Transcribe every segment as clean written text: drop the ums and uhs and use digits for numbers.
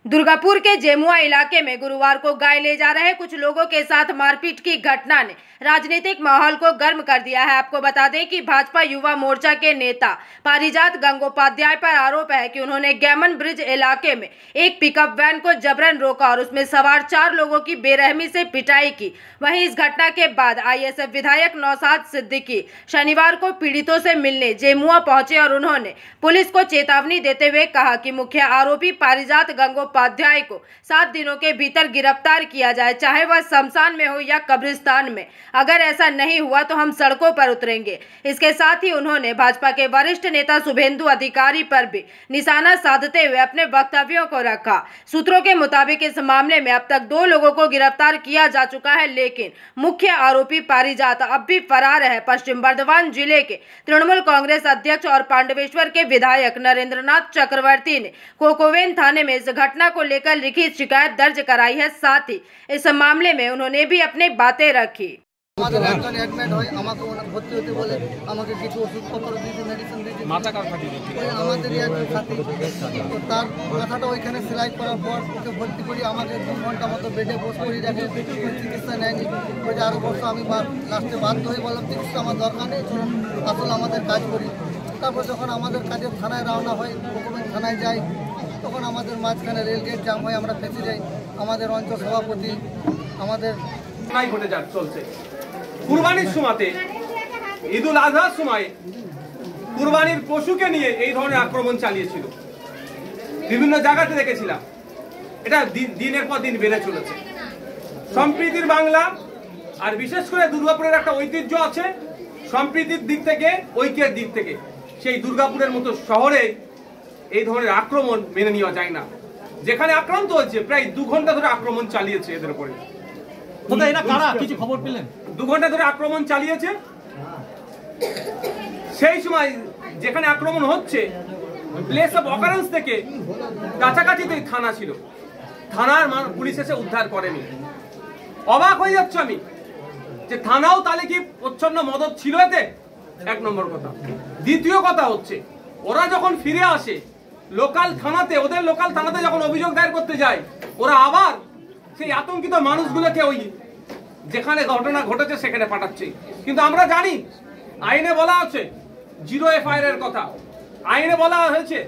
दुर्गापुर के जेमुआ इलाके में गुरुवार को गाय ले जा रहे कुछ लोगों के साथ मारपीट की घटना ने राजनीतिक माहौल को गर्म कर दिया है। आपको बता दें कि भाजपा युवा मोर्चा के नेता पारिजात गंगोपाध्याय पर आरोप है कि उन्होंने गैमन ब्रिज इलाके में एक पिकअप वैन को जबरन रोका और उसमें सवार 4 लोगों की बेरहमी से पिटाई की। वहीं इस घटना के बाद आईएसएफ विधायक नौशाद सिद्दीकी शनिवार को पीड़ितों से मिलने जेमुआ पहुंचे और उन्होंने पुलिस को चेतावनी देते हुए कहा कि मुख्य आरोपी पारिजात गंगोपाध्याय को 7 दिनों के भीतर गिरफ्तार किया जाए, चाहे वह शमशान में हो या कब्रिस्तान में। अगर ऐसा नहीं हुआ तो हम सड़कों पर उतरेंगे। इसके साथ ही उन्होंने भाजपा के वरिष्ठ नेता शुभेंदु अधिकारी पर भी निशाना साधते हुए अपने वक्तव्यों को रखा। सूत्रों के मुताबिक इस मामले में अब तक 2 लोगों को गिरफ्तार किया जा चुका है, लेकिन मुख्य आरोपी पारिजात अब भी फरार है। पश्चिम बर्धमान जिले के तृणमूल कांग्रेस अध्यक्ष और पांडवेश्वर के विधायक नरेंद्रनाथ चक्रवर्ती ने कोकोवेन थाने में इस घटना को लेकर लिखित शिकायत दर्ज कराई है। साथ ही इस मामले में उन्होंने भी अपनी बातें रखी। সেলাই করার পর ওকে ভর্তি করি, আমাকে 2 ঘন্টা মতো বেডে বসে করি রাখে, চিকিৎসা নেয়নি। ওই যে আরো বছর আমি লাস্টে বাধ্য হয়ে বললাম চিকিৎসা আমার দরকার নেই, চলুন আসলে আমাদের কাজ করি। তারপর যখন আমাদের কাজের থানায় রওনা হয়, কোকোবেন থানায় যাই, তখন আমাদের মাঝখানে রেলগেট জাম হয়, আমরা ফেঁসে যাই। আমাদের অঞ্চল সভাপতি আমাদের ঘটে চলছে কুরবানির সময়তে, ঈদুল আজহার সময় কুরবানির পশুকে নিয়ে এই ধরনের আক্রমণ চালিয়েছিল। বিভিন্ন জায়গাতে দেখেছিলাম। এটা দিনের পর দিন বেড়ে চলেছে। সম্প্রীতির বাংলা, আর বিশেষ করে দুর্গাপুরের একটা ঐতিহ্য আছে সম্প্রীতির দিক থেকে, ঐক্যের দিক থেকে। সেই দুর্গাপুরের মতো শহরে এই ধরনের আক্রমণ মেনে নেওয়া যায় না। যেখানে আক্রান্ত হয়েছে প্রায় 2 ঘন্টা ধরে আক্রমণ চালিয়েছে এদের উপরে। কিছু খবর পেলেন? 2 ঘন্টা ধরে আক্রমণ চালিয়েছে। সেই সময় যেখানে আক্রমণ হচ্ছে প্লেস অফ অকারেন্স থেকে কাছাকাছিতেই থানা ছিল, থানার পুলিশ এসে উদ্ধার করেনি। অবাক হয়ে যাচ্ছে আমি যে থানাও তাহলে কি প্রচ্ছন্ন মদত ছিল এতে? 1 নম্বর কথা। দ্বিতীয় কথা হচ্ছে ওরা যখন ফিরে আসে লোকাল থানাতে, ওদের লোকাল থানাতে যখন অভিযোগ দায়ের করতে যায়, ওরা আবার সেই আতঙ্কিত মানুষগুলোকে ওই যেখানে ঘটনা ঘটেছে সেখানে পাঠাচ্ছে। কিন্তু আমরা জানি আইনে বলা আছে 0 এফআইআর এর কথা। আইনে বলা হয়েছে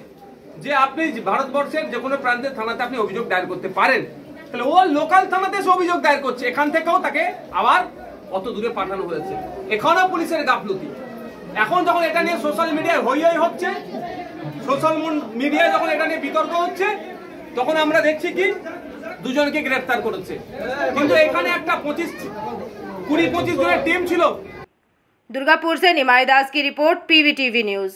যে আপনি ভারতবর্ষের যে কোনো প্রান্তের থানাতে আপনি অভিযোগ দায়ের করতে পারেন। তাহলে ও লোকাল থানাতে সে অভিযোগ দায়ের করছে, এখান থেকেও তাকে আবার অত দূরে পাঠানো হয়েছে। এখনো পুলিশের গাফলতি। এখন যখন এটা নিয়ে সোশ্যাল মিডিয়ায় হই হচ্ছে, সোশ্যাল মিডিয়ায় যখন এটা নিয়ে বিতর্ক হচ্ছে, তখন আমরা দেখছি কি 2 জনকে গ্রেফতার করেছে। কিন্তু এখানে একটা 20-25 জনের টিম ছিল। दुर्गापुर से निमाई दास की रिपोर्ट, पीवीटीवी न्यूज।